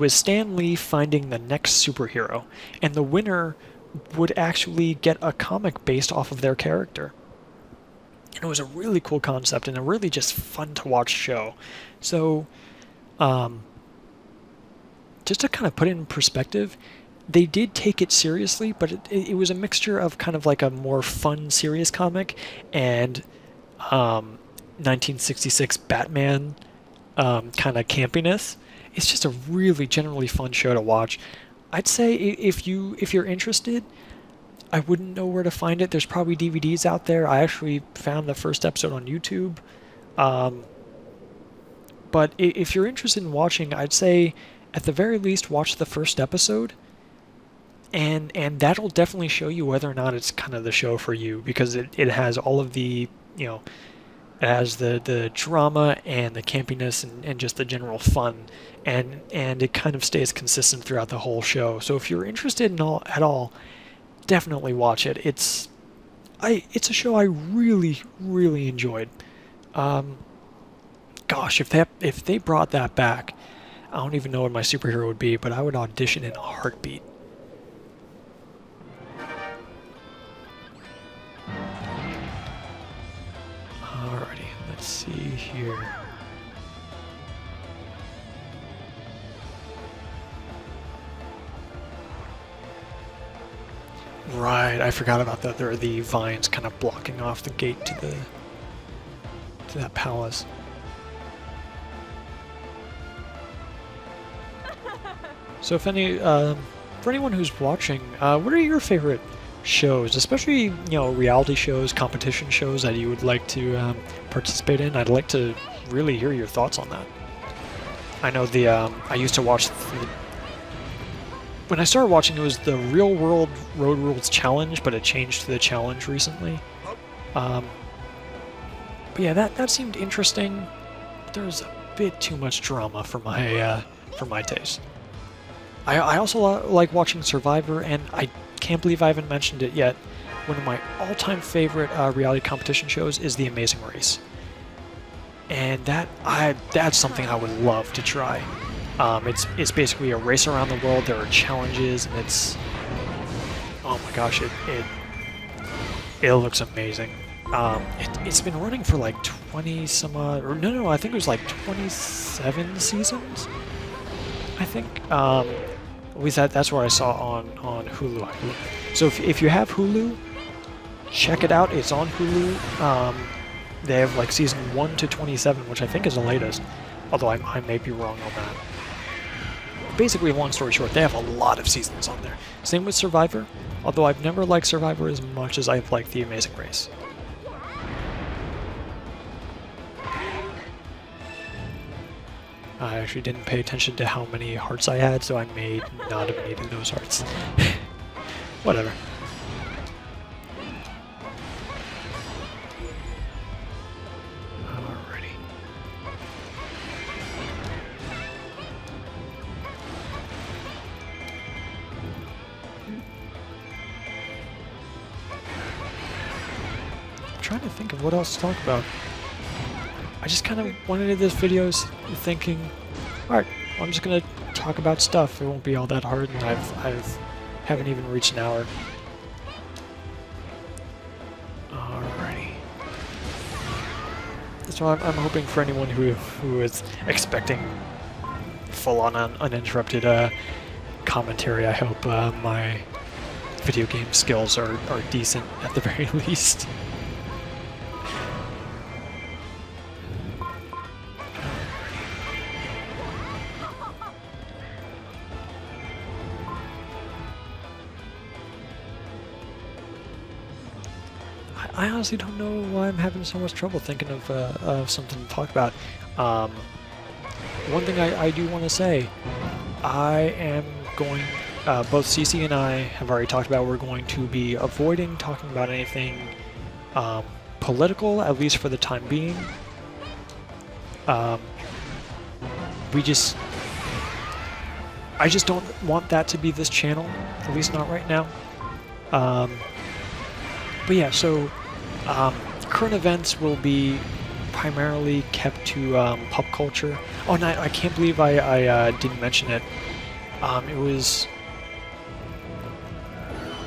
Stan Lee finding the next superhero, and the winner would actually get a comic based off of their character. And it was a really cool concept and a really just fun to watch show. So, just to kind of put it in perspective, they did take it seriously, but it was a mixture of kind of like a more fun, serious comic and 1966 Batman kind of campiness. It's just a really generally fun show to watch. I'd say if you're interested, I wouldn't know where to find it. There's probably DVDs out there. I actually found the first episode on YouTube. But if you're interested in watching, I'd say at the very least watch the first episode. And that'll definitely show you whether or not it's kind of the show for you, because it has all of the, it has the drama and the campiness and just the general fun, and it kind of stays consistent throughout the whole show. So if you're interested at all, definitely watch it. It's a show I really enjoyed. Gosh, if they brought that back, I don't even know what my superhero would be, but I would audition in a heartbeat. Alrighty, let's see here. Right, I forgot about that. There are the vines kind of blocking off the gate to that palace. So for anyone who's watching, what are your favorite shows, especially reality shows, competition shows that you would like to participate in? I'd like to really hear your thoughts on that. I know I used to watch when I started watching, it was the Real World Road Rules Challenge, but it changed to the Challenge recently. But yeah, that seemed interesting. There was a bit too much drama for my taste. I also like watching Survivor, and I can't believe I haven't mentioned it yet. One of my all-time favorite reality competition shows is The Amazing Race, and that's something I would love to try. It's basically a race around the world. There are challenges, and it's, oh my gosh, it looks amazing. It's been running for like 20 some odd, or no, I think it was like 27 seasons. I think. At least that's what I saw on Hulu. So if you have Hulu, check it out. It's on Hulu. They have like season 1 to 27, which I think is the latest. Although I may be wrong on that. Basically, long story short, they have a lot of seasons on there. Same with Survivor. Although I've never liked Survivor as much as I've liked The Amazing Race. I actually didn't pay attention to how many hearts I had, so I may not have needed those hearts. Whatever. Alrighty. I'm trying to think of what else to talk about. I just kind of went into this video thinking, alright, I'm just gonna talk about stuff. It won't be all that hard, and haven't even reached an hour. Alrighty. So I'm hoping for anyone who is expecting full-on uninterrupted commentary, I hope my video game skills are decent at the very least. I honestly don't know why I'm having so much trouble thinking of something to talk about. One thing I do want to say, I am going, both CC and I have already talked about, we're going to be avoiding talking about anything political, at least for the time being. I just don't want that to be this channel, at least not right now. But yeah, so current events will be primarily kept to pop culture. Oh, and I can't believe I didn't mention it. It was...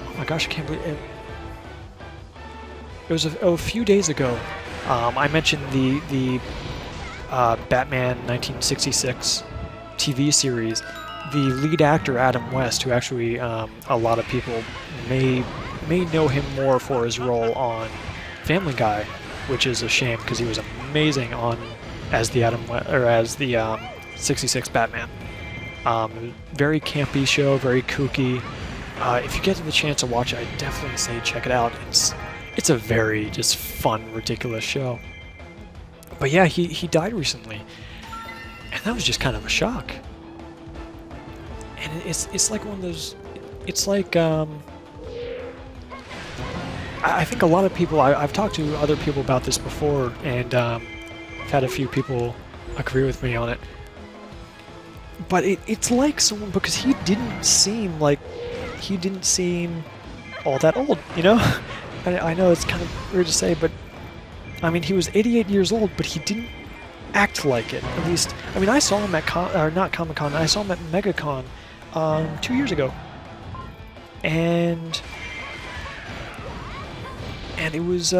Oh my gosh, I can't believe it. It was a few days ago. I mentioned the Batman 1966 TV series. The lead actor, Adam West, who actually a lot of people may know him more for his role on Family Guy, which is a shame because he was amazing as the 66 Batman. Very campy show, very kooky. If you get the chance to watch it, I definitely say check it out. It's a very just fun, ridiculous show. But yeah, he died recently, and that was just kind of a shock. And it's like one of those. It's like I think a lot of people, I've talked to other people about this before, and I've had a few people agree with me on it. But it's like someone, because he didn't seem all that old, you know? I know it's kind of weird to say, but I mean, he was 88 years old, but he didn't act like it. At least, I mean, I saw him at not Comic-Con, I saw him at MegaCon 2 years ago. And it was,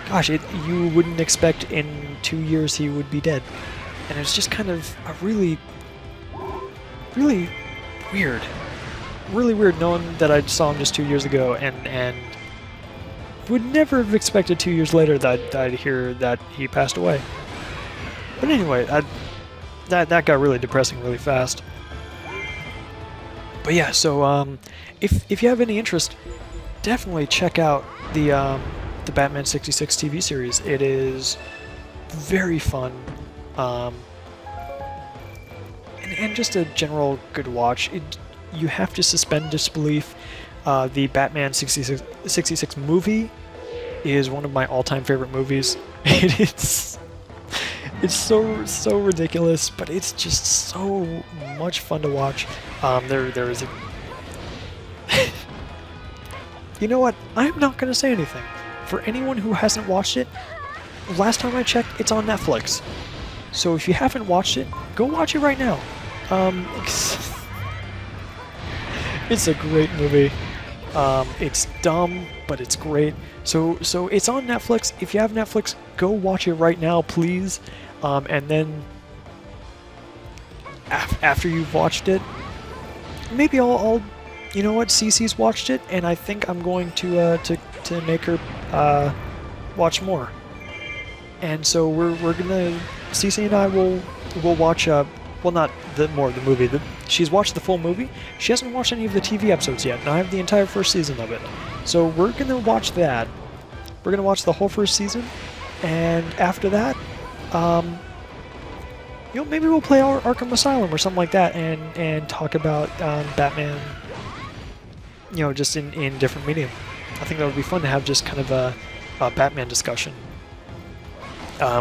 gosh, you wouldn't expect in 2 years he would be dead. And it's just kind of a really weird. Really weird knowing that I saw him just 2 years ago and would never have expected 2 years later that I'd hear that he passed away. But anyway, that got really depressing really fast. But yeah, so if you have any interest, definitely check out the Batman 66 TV series. It is very fun, and just a general good watch. You have to suspend disbelief. The Batman 66 movie is one of my all-time favorite movies. It's so ridiculous, but it's just so much fun to watch. There is a You know what? I'm not going to say anything. For anyone who hasn't watched it, last time I checked, it's on Netflix. So if you haven't watched it, go watch it right now. It's a great movie. It's dumb, but it's great. So it's on Netflix. If you have Netflix, go watch it right now, please. And then after you've watched it, maybe I'll you know what? Cece's watched it, and I think I'm going to make her watch more. And so we're gonna Cece and I will watch well, not the movie. She's watched the full movie. She hasn't watched any of the TV episodes yet, and I have the entire first season of it. So we're gonna watch that. We're gonna watch the whole first season, and after that, you know, maybe we'll play Arkham Asylum or something like that, and talk about Batman. You know, just in different medium. I think that would be fun to have just kind of a Batman discussion.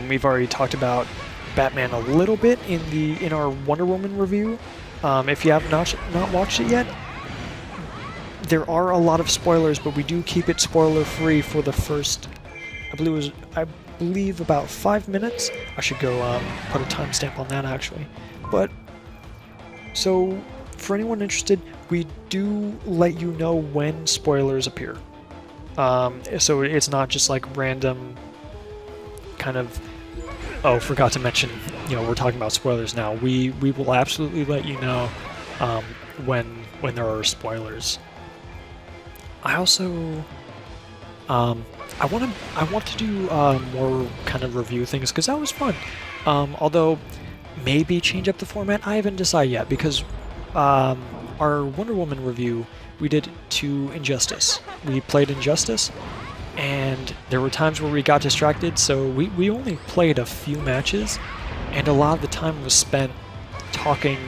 We've already talked about Batman a little bit in our Wonder Woman review. If you have not watched it yet, there are a lot of spoilers, but we do keep it spoiler free for the first, I believe about 5 minutes. I should go put a timestamp on that actually. But so for anyone interested, we do let you know when spoilers appear. So it's not just like random kind of, oh, forgot to mention, you know, we're talking about spoilers now. We will absolutely let you know when there are spoilers. I also I want to do more kind of review things because that was fun. Although maybe change up the format. I haven't decided yet because our Wonder Woman review we did to Injustice. We played Injustice, and there were times where we got distracted, so we only played a few matches, and a lot of the time was spent talking,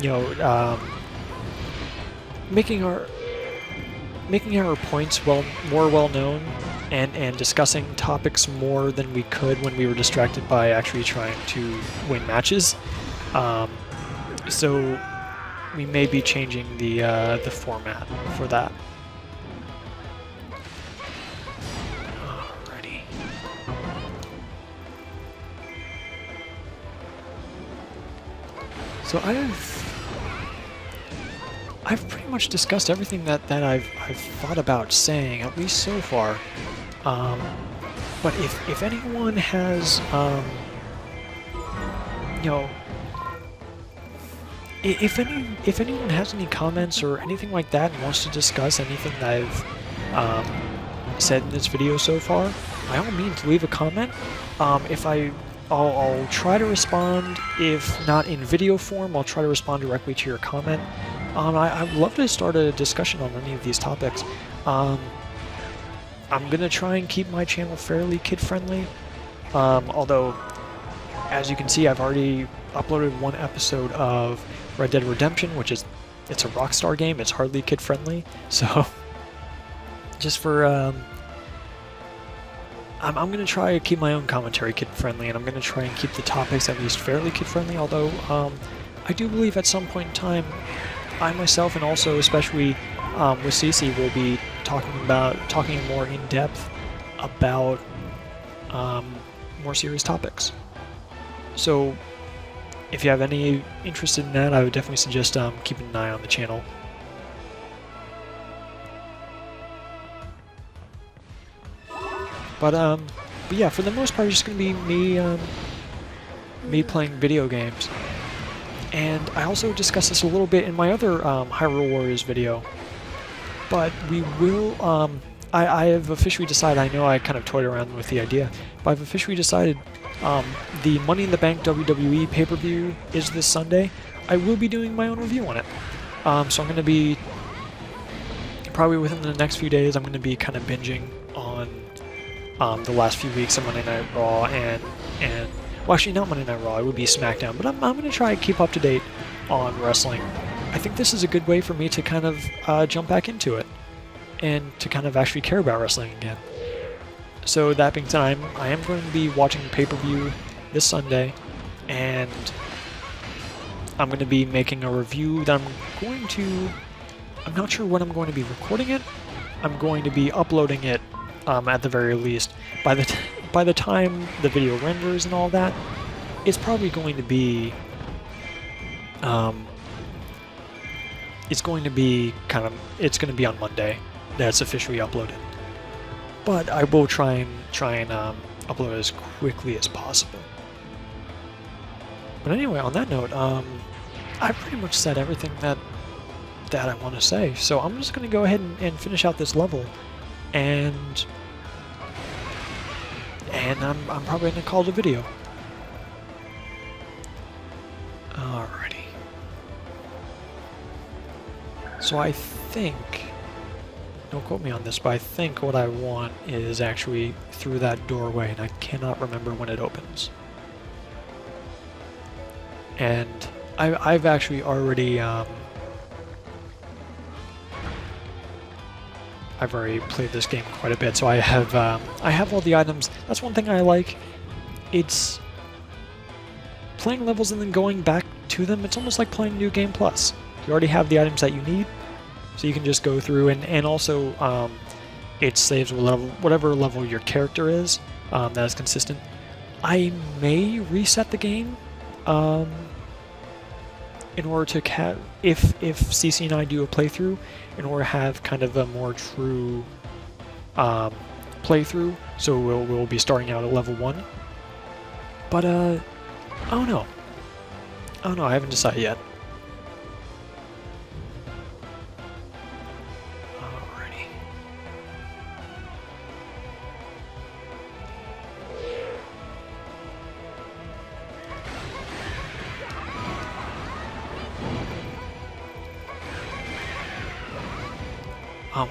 you know, making our points more well known, and discussing topics more than we could when we were distracted by actually trying to win matches. So we may be changing the format for that. Alrighty. So I've pretty much discussed everything that I've thought about saying, at least so far. But if anyone has, you know, if anyone has any comments or anything like that and wants to discuss anything that I've said in this video so far, by all means leave a comment. I'll try to respond. If not in video form, I'll try to respond directly to your comment. I'd love to start a discussion on any of these topics. I'm gonna try and keep my channel fairly kid-friendly. Although, as you can see, I've already uploaded one episode of Red Dead Redemption, it's a Rockstar game. It's hardly kid-friendly. So, just for I'm gonna try to keep my own commentary kid-friendly, and I'm gonna try and keep the topics at least fairly kid-friendly. Although, I do believe at some point in time, I myself, and also especially with Cece, will be talking more in depth about more serious topics. So, if you have any interest in that, I would definitely suggest keeping an eye on the channel. But yeah, for the most part, it's just gonna be me playing video games. And I also discussed this a little bit in my other Hyrule Warriors video. But we will, I have officially decided, I know I kind of toyed around with the idea, but I've officially decided the Money in the Bank WWE pay-per-view is this Sunday. I will be doing my own review on it. So I'm going to be, probably within the next few days, I'm going to be kind of binging on the last few weeks of Monday Night Raw and well, actually not Monday Night Raw, it would be SmackDown, but I'm going to try and keep up to date on wrestling. I think this is a good way for me to kind of jump back into it and to kind of actually care about wrestling again. So that being said, I am going to be watching the pay-per-view this Sunday, and I'm going to be making a review that I'm not sure when I'm going to be recording it. I'm going to be uploading it at the very least. By the time the video renders and all that, it's probably going to be it's going to be on Monday that's officially uploaded. But I will try and upload as quickly as possible. But anyway, on that note, I've pretty much said everything that I want to say. So I'm just going to go ahead and finish out this level, and I'm probably going to call it a video. Alrighty. So I think, don't quote me on this, but I think what I want is actually through that doorway, and I cannot remember when it opens. And I've actually already I've already played this game quite a bit, so I have all the items. That's one thing I like. It's playing levels and then going back to them. It's almost like playing New Game Plus. You already have the items that you need, so you can just go through, and also it saves whatever level your character is. That is consistent. I may reset the game in order to if CC and I do a playthrough, in order to have kind of a more true playthrough. So we'll be starting out at level 1. But I don't know. I haven't decided yet. Alrighty.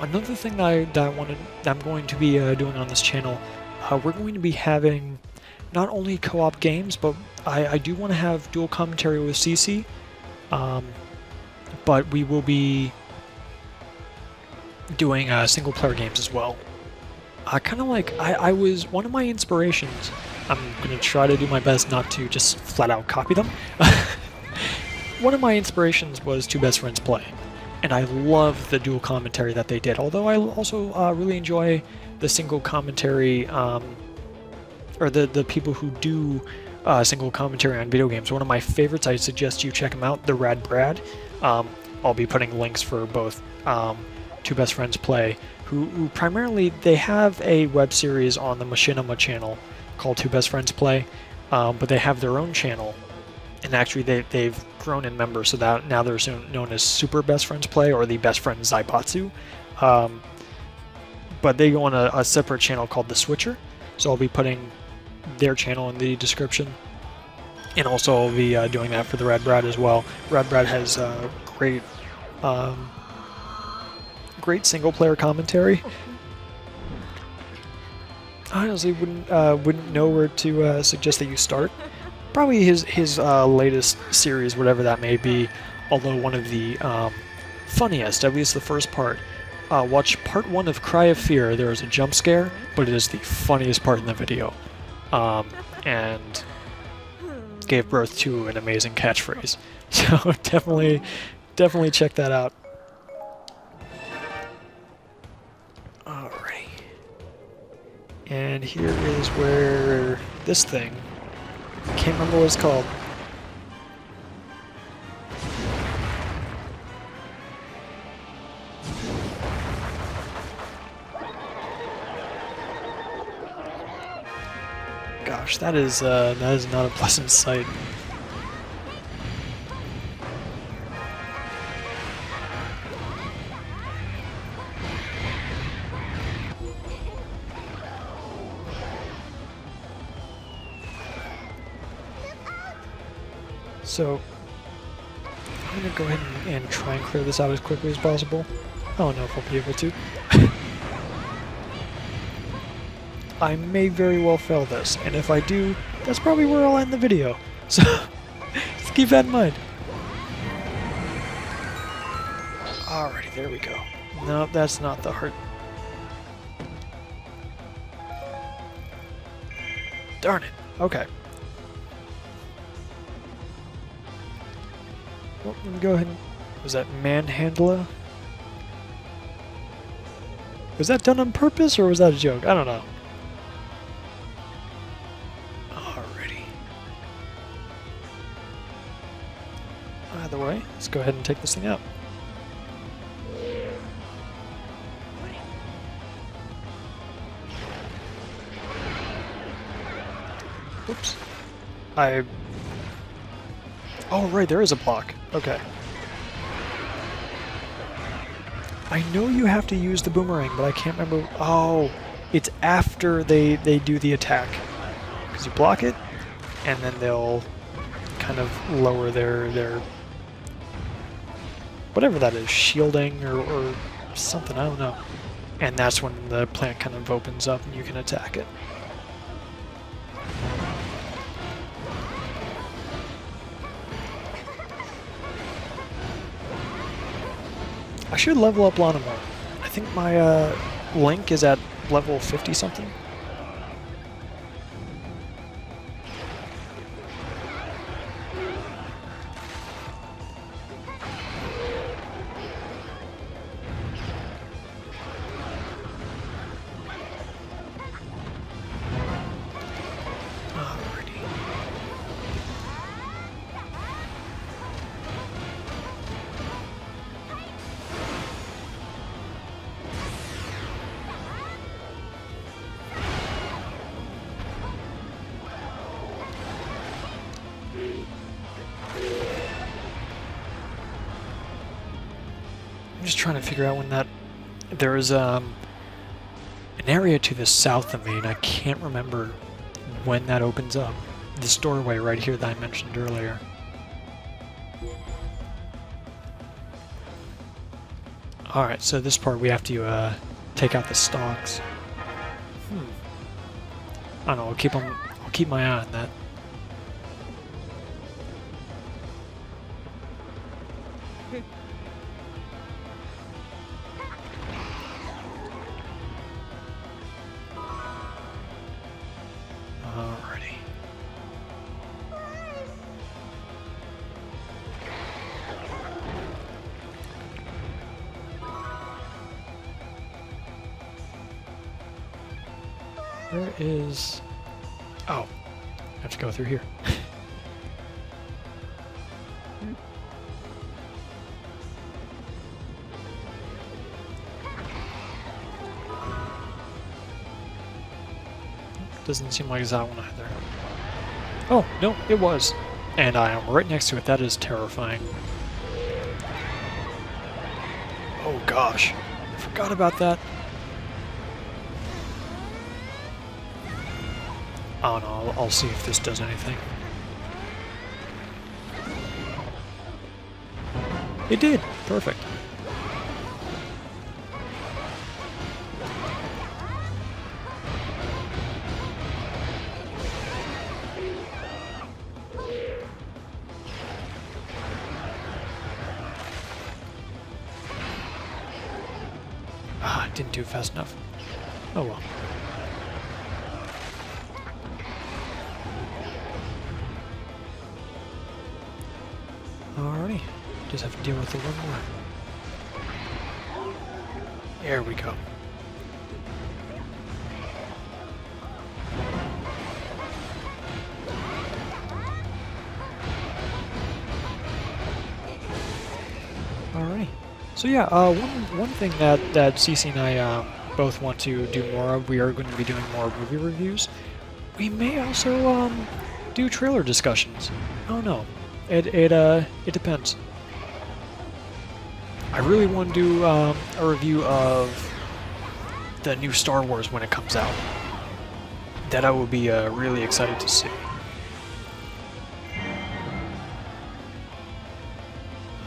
Another thing that I'm going to be doing on this channel, we're going to be having not only co-op games, but I do want to have dual commentary with CC, but we will be doing single-player games as well. Kind of like, I was, one of my inspirations, I'm going to try to do my best not to just flat-out copy them. One of my inspirations was Two Best Friends Play, and I love the dual commentary that they did, although I also really enjoy the single commentary, or the people who do single commentary on video games. One of my favorites, I suggest you check them out, the Rad Brad. I'll be putting links for both Two Best Friends Play, who primarily, they have a web series on the Machinima channel called Two Best Friends Play, but they have their own channel, and actually they've grown in members, so that now they're known as Super Best Friends Play, or the Best Friends Zaibatsu. But they go on a separate channel called The Switcher, so I'll be putting their channel in the description, and also I'll be doing that for the Rad Brad as well. Rad Brad has great single-player commentary. I honestly wouldn't know where to suggest that you start. Probably his latest series, whatever that may be, although one of the funniest, at least the first part. Watch part 1 of Cry of Fear. There is a jump scare, but it is the funniest part in the video, and gave birth to an amazing catchphrase. So definitely check that out. Alrighty. And here is where this thing, can't remember what it's called. Gosh, that is not a pleasant sight. So, I'm going to go ahead and try and clear this out as quickly as possible. I don't know if I'll be able to. I may very well fail this, and if I do, that's probably where I'll end the video. So, just keep that in mind. Alrighty, there we go. No, that's not the heart. Darn it. Okay. Well, let me go ahead and... Was that manhandler? Was that done on purpose, or was that a joke? I don't know. Alrighty. let's go ahead and take this thing out. Whoops. Oh, right, there is a block. Okay. I know you have to use the boomerang, but I can't remember. Oh, it's after they do the attack. Because you block it, and then they'll kind of lower their whatever that is, shielding or something, I don't know. And that's when the plant kind of opens up and you can attack it. I should level up Lana more. I think my Link is at level 50 something. I'm just trying to figure out when that... There is an area to the south of me, and I can't remember when that opens up. This doorway right here that I mentioned earlier. Alright, so this part we have to take out the stalks. I don't know, I'll keep my eye on that. Alrighty. Where is... Oh, I have to go through here. Doesn't seem like it's that one either. Oh, no, it was. And I am right next to it. That is terrifying. Oh gosh, I forgot about that. Oh no, I'll see if this does anything. It did! Perfect. Ah, it didn't do it fast enough. Oh well. Alrighty, just have to deal with it one more. There we go. Alrighty. So yeah, one thing that Cece and I both want to do more of, we are going to be doing more movie reviews. We may also do trailer discussions. I don't know. It depends. I really want to do a review of the new Star Wars when it comes out. That I will be really excited to see.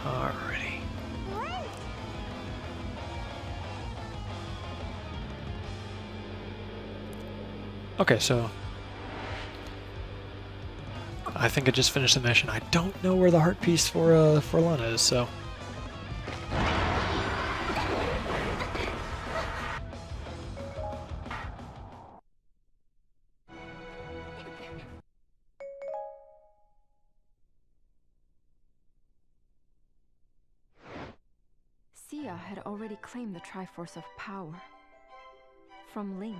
Alrighty. Okay, so I think I just finished the mission. I don't know where the heart piece for Lana is, so. Sia had already claimed the Triforce of Power from Link